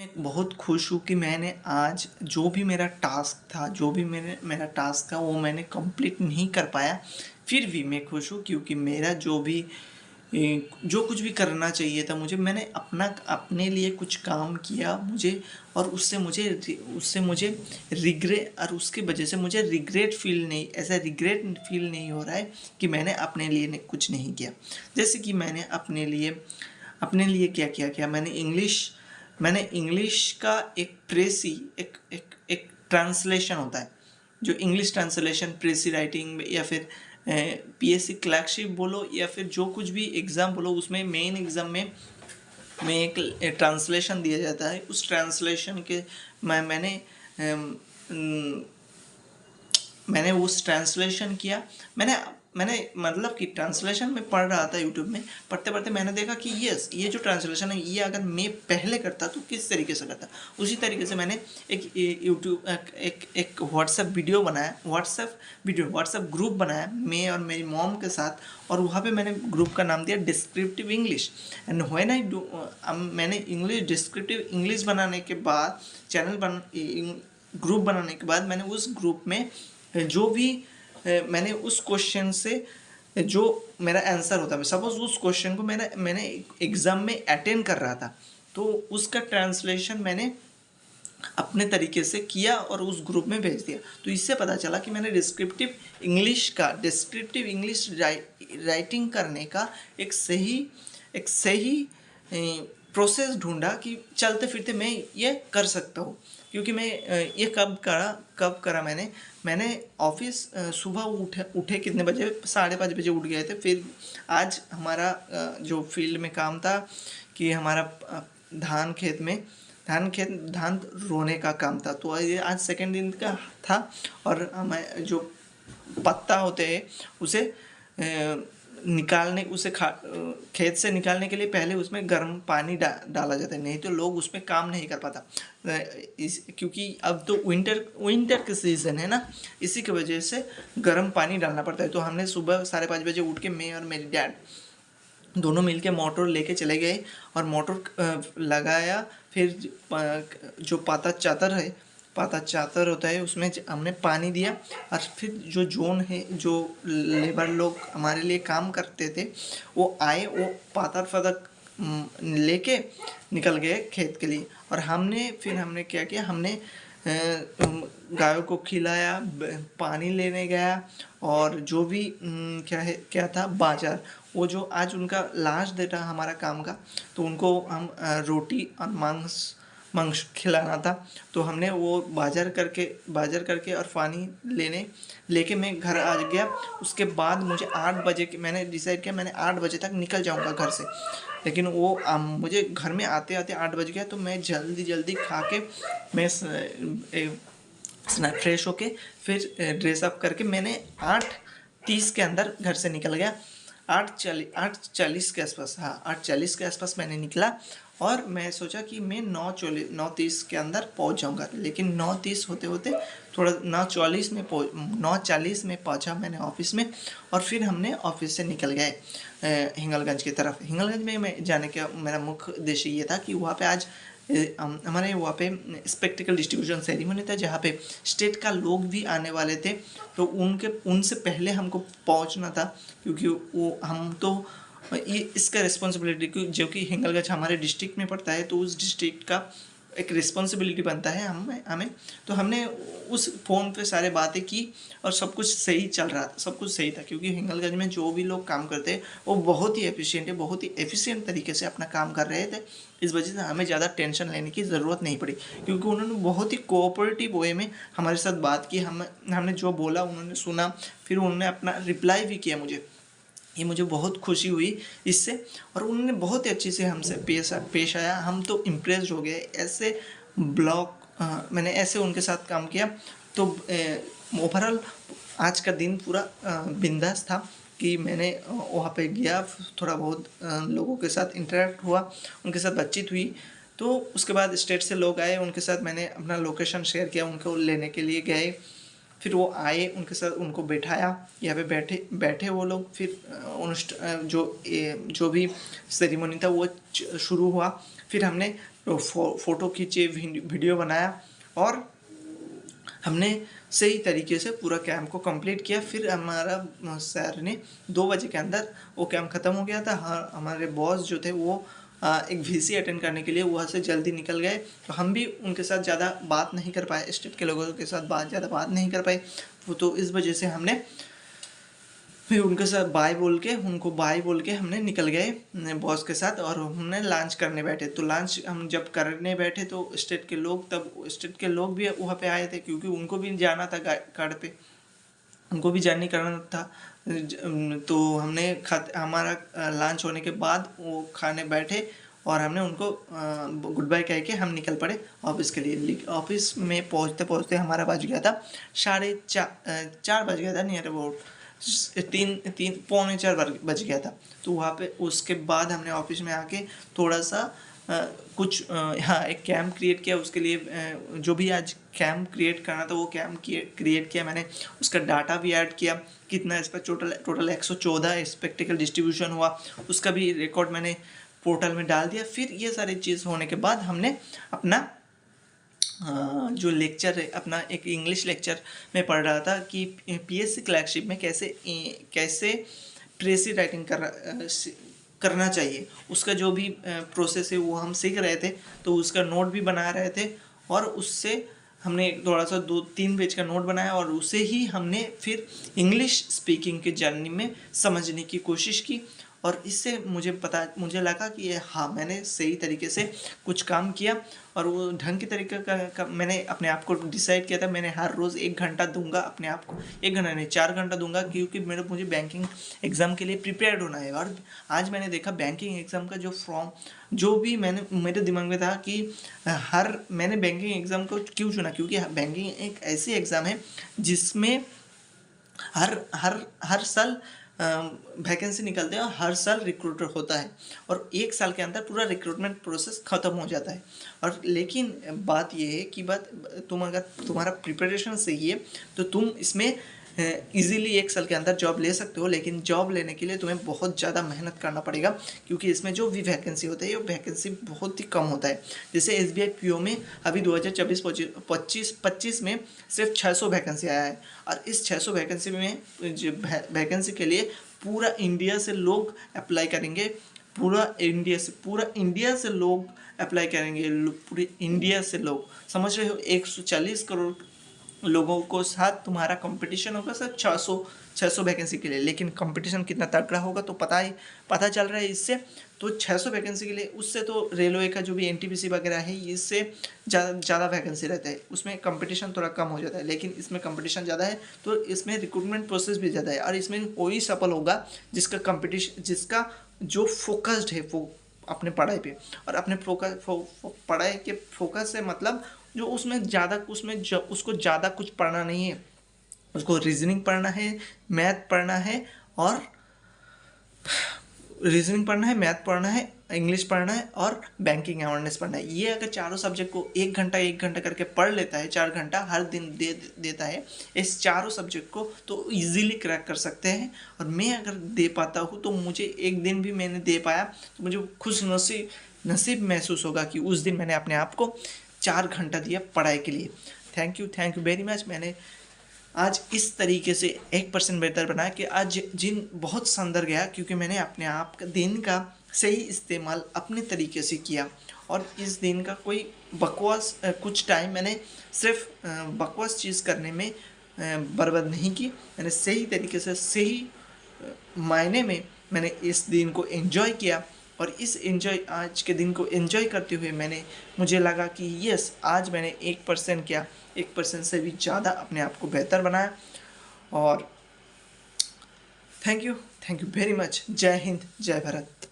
मैं बहुत खुश हूँ कि मैंने आज जो भी मेरा टास्क था, जो भी मेरा टास्क था, वो मैंने कंप्लीट नहीं कर पाया। फिर भी मैं खुश हूँ क्योंकि मेरा जो कुछ भी करना चाहिए था मुझे, मैंने अपने लिए कुछ काम किया मुझे। और उससे मुझे रिग्रेट, और उसकी वजह से मुझे रिग्रेट फील नहीं हो रहा है कि मैंने अपने लिए कुछ नहीं किया। जैसे कि मैंने अपने लिए क्या किया क्या मैंने इंग्लिश का एक प्रेसी एक एक एक ट्रांसलेशन होता है, जो इंग्लिश ट्रांसलेशन प्रेसी राइटिंग या फिर पीएससी क्लर्कशिप बोलो या फिर जो कुछ भी एग्ज़ाम बोलो, उसमें मेन एग्ज़ाम में एक ट्रांसलेशन दिया जाता है। उस ट्रांसलेशन के मैंने मैंने उस ट्रांसलेशन किया। मैंने मतलब कि ट्रांसलेशन में पढ़ रहा था यूट्यूब में, पढ़ते पढ़ते मैंने देखा कि यस, ये जो ट्रांसलेशन है ये अगर मैं पहले करता तो किस तरीके से करता। उसी तरीके से मैंने एक यूट्यूब एक व्हाट्सएप ग्रुप बनाया मैं और मेरी मॉम के साथ, और वहाँ पे मैंने ग्रुप का नाम दिया descriptive English. And when I do मैंने डिस्क्रिप्टिव इंग्लिश बनाने के बाद ग्रुप बनाने के बाद मैंने उस ग्रुप में जो भी मैंने उस क्वेश्चन से जो मेरा आंसर होता है, सपोज उस क्वेश्चन को मैंने एग्ज़ाम में अटेंड कर रहा था, तो उसका ट्रांसलेशन मैंने अपने तरीके से किया और उस ग्रुप में भेज दिया। तो इससे पता चला कि मैंने डिस्क्रिप्टिव इंग्लिश राइटिंग करने का एक सही प्रोसेस ढूंढा कि चलते फिरते मैं ये कर सकता हूँ। क्योंकि मैं ये कब करा मैंने ऑफिस सुबह उठे कितने बजे, 5:30 बजे उठ गए थे। फिर आज हमारा जो फील्ड में काम था कि हमारा धान रोने का काम था, तो ये आज सेकंड दिन का था। और हमें जो पत्ता होते हैं उसे खेत से निकालने के लिए पहले उसमें गर्म पानी डाला जाता है, नहीं तो लोग उसमें काम नहीं कर पाता। क्योंकि अब तो विंटर का सीज़न है ना, इसी की वजह से गर्म पानी डालना पड़ता है। तो हमने सुबह 5:30 बजे उठ के मैं और मेरी डैड दोनों मिलके मोटर लेके चले गए और मोटर लगाया। फिर जो पाता चादर होता है उसमें हमने पानी दिया, और फिर जो लेबर लोग हमारे लिए काम करते थे वो आए, वो पाता लेके निकल गए खेत के लिए। और हमने क्या किया, हमने गायों को खिलाया, पानी लेने गया, और जो भी क्या था बाजार, वो जो आज उनका लास्ट डे था हमारा काम का, तो उनको हम रोटी और मांस खिलाना था। तो हमने वो बाजार करके और पानी लेके मैं घर आ गया। उसके बाद मुझे 8 बजे मैंने डिसाइड किया मैंने 8 बजे तक निकल जाऊंगा घर से, लेकिन वो मुझे घर में आते आते 8 बज गया। तो मैं जल्दी खा के मैं फ्रेश होके फिर ड्रेसअप करके मैंने 8:30 के अंदर घर से निकल गया। 8:40 के आसपास, हाँ 8:40 के आसपास मैंने निकला, और मैं सोचा कि मैं 9:30 के अंदर पहुंच जाऊंगा। लेकिन 9:30 होते होते थोड़ा 9:40 में पहुंचा मैंने ऑफिस में। और फिर हमने ऑफिस से निकल गए हिंगलगंज की तरफ। हिंगलगंज में मैं जाने का मेरा मुख्य उद्देश्य ये था कि वहाँ पे आज हमारे वहाँ पे स्पेक्टिकल डिस्ट्रीब्यूशन सेरेमनी था, जहाँ पे स्टेट का लोग भी आने वाले थे। तो उनसे पहले हमको पहुँचना था, क्योंकि वो हम तो ये इसका रिस्पॉन्सिबिलिटी, जो कि हिंगलगंज हमारे डिस्ट्रिक्ट में पड़ता है, तो उस डिस्ट्रिक्ट का एक रिस्पॉन्सिबिलिटी बनता है हमें। तो हमने उस फ़ोन पे सारे बातें की और सब कुछ सही चल रहा था, सब कुछ सही था। क्योंकि हिंगलगंज में जो भी लोग काम करते हैं वो बहुत ही एफिशिएंट तरीके से अपना काम कर रहे थे। इस वजह से हमें ज़्यादा टेंशन लेने की ज़रूरत नहीं पड़ी, क्योंकि उन्होंने बहुत ही कोऑपरेटिव वे में हमारे साथ बात की। हमने जो बोला उन्होंने सुना, फिर उन्होंने अपना रिप्लाई भी किया मुझे। ये मुझे बहुत खुशी हुई इससे, और उन्होंने बहुत ही अच्छे से हमसे पेश आया। हम तो इम्प्रेस्ड हो गए। मैंने ऐसे उनके साथ काम किया। तो ओवरऑल आज का दिन पूरा बिंदास था कि मैंने वहाँ पे गया, थोड़ा बहुत लोगों के साथ इंटरेक्ट हुआ, उनके साथ बातचीत हुई। तो उसके बाद स्टेट से लोग आए, उनके साथ मैंने अपना लोकेशन शेयर किया, उनको लेने के लिए गए। फिर वो आए, उनके साथ उनको बैठाया, यहाँ पे बैठे वो लोग। फिर जो भी सेरेमनी था वो शुरू हुआ। फिर हमने फ़ोटो खींचे, वीडियो बनाया और हमने सही तरीके से पूरा कैंप को कंप्लीट किया। फिर हमारा सर ने 2 बजे के अंदर वो कैंप ख़त्म हो गया था। हाँ, हमारे बॉस जो थे वो एक वीसी अटेंड करने के लिए वहाँ से जल्दी निकल गए, तो हम भी उनके साथ ज़्यादा बात नहीं कर पाए, स्टेट के लोगों के साथ ज़्यादा बात नहीं कर पाए। वो तो इस वजह से हमने फिर उनके साथ उनको बाय बोल के हमने निकल गए बॉस के साथ, और हमने लंच करने बैठे। तो लंच हम जब करने बैठे तो स्टेट के लोग भी वहाँ पे आए थे, क्योंकि उनको भी जाना था कार्ड पे, उनको भी जर्नी करना था। तो हमने हमारा लंच होने के बाद वो खाने बैठे और हमने उनको गुड बाय कह के हम निकल पड़े ऑफिस के लिए। ऑफिस में पहुँचते पहुँचते हमारा बज गया था 4:30 बज गया था, नियर अबाउट 3 पौने 4 बज गया था। तो वहाँ पे उसके बाद हमने ऑफिस में आके थोड़ा सा हाँ, एक कैंप क्रिएट किया। उसके लिए जो भी आज कैंप क्रिएट करना था वो कैंप क्रिएट किया मैंने। उसका डाटा भी ऐड किया, कितना इस पर टोटल 114 स्पेक्टिकल डिस्ट्रीब्यूशन हुआ, उसका भी रिकॉर्ड मैंने पोर्टल में डाल दिया। फिर ये सारी चीज़ होने के बाद हमने अपना जो लेक्चर है, अपना एक इंग्लिश लेक्चर में पढ़ रहा था कि पीएससी क्लर्कशिप में कैसे प्रेसी राइटिंग करना चाहिए, उसका जो भी प्रोसेस है वो हम सीख रहे थे। तो उसका नोट भी बना रहे थे और उससे हमने थोड़ा सा 2-3 पेज का नोट बनाया और उसे ही हमने फिर इंग्लिश स्पीकिंग के जर्नी में समझने की कोशिश की। और इससे मुझे लगा कि हाँ, मैंने सही तरीके से कुछ काम किया और वो ढंग के तरीके का मैंने अपने आप को डिसाइड किया था। मैंने हर रोज़ 1 घंटा दूंगा अपने आप को, 1 घंटा नहीं 4 घंटा दूंगा, क्योंकि मुझे बैंकिंग एग्ज़ाम के लिए प्रिपेयर्ड होना है। और आज मैंने देखा बैंकिंग एग्ज़ाम का जो भी मेरे दिमाग में था कि मैंने बैंकिंग एग्ज़ाम को क्यों चुना, क्योंकि बैंकिंग एक ऐसी एग्ज़ाम है जिसमें हर साल वैकेंसी निकलते हैं और हर साल रिक्रूटर होता है, और 1 साल के अंदर पूरा रिक्रूटमेंट प्रोसेस ख़त्म हो जाता है। और लेकिन बात यह है कि अगर तुम्हारा प्रिपरेशन सही है तो तुम इसमें इजीली 1 साल के अंदर जॉब ले सकते हो। लेकिन जॉब लेने के लिए तुम्हें बहुत ज़्यादा मेहनत करना पड़ेगा, क्योंकि इसमें जो भी वैकेंसी होता है वो वैकेंसी बहुत ही कम होता है। जैसे SBI PO में अभी 2024-25 में सिर्फ 600 वैकेंसी आया है, और इस 600 वैकेंसी में वैकेंसी के लिए पूरा इंडिया से लोग अप्लाई करेंगे। पूरा इंडिया से लोग अप्लाई करेंगे, पूरे इंडिया से लोग, समझ रहे हो, 140 करोड़ लोगों को साथ तुम्हारा कंपटीशन होगा सर 600 वैकेंसी के लिए। लेकिन कंपटीशन कितना तगड़ा होगा तो पता चल रहा है इससे। तो 600 वैकेंसी के लिए, उससे तो रेलवे का जो भी NTPC वगैरह है इससे ज़्यादा वैकेंसी रहता है, उसमें कंपटीशन थोड़ा कम हो जाता है। लेकिन इसमें कंपटीशन ज़्यादा है तो इसमें रिक्रूटमेंट प्रोसेस भी ज़्यादा है, और इसमें वही सफल होगा जिसका जो फोकस्ड है वो अपने पढ़ाई पे, और अपने पढ़ाई के फोकस से मतलब जो उसमें उसको ज़्यादा कुछ पढ़ना नहीं है, उसको रीजनिंग पढ़ना है, मैथ पढ़ना है, इंग्लिश पढ़ना है और बैंकिंग अवेयरनेस पढ़ना है। ये अगर चारों सब्जेक्ट को 1 घंटा करके पढ़ लेता है, 4 घंटा हर दिन देता है इस चारों सब्जेक्ट को, तो इजीली क्रैक कर सकते हैं। और मैं अगर दे पाता हूँ तो मुझे एक दिन भी मैंने दे पाया तो मुझे खुश नसीब महसूस होगा कि उस दिन मैंने अपने आप को 4 घंटा दिया पढ़ाई के लिए। Thank you very much. मैंने आज इस तरीके से 1% बेहतर बनाया कि आज जिन बहुत संदर गया, क्योंकि मैंने अपने आप का दिन का सही इस्तेमाल अपने तरीके से किया। और इस दिन का कोई बकवास कुछ टाइम मैंने सिर्फ बकवास चीज़ करने में बर्बाद नहीं की। मैंने सही तरीके से सही मायने में मैंने इस दिन को एंजॉय किया, और आज के दिन को एंजॉय करते हुए मुझे लगा कि यस, आज मैंने 1% क्या 1% से भी ज़्यादा अपने आप को बेहतर बनाया। और थैंक यू वेरी मच। जय हिंद, जय भारत।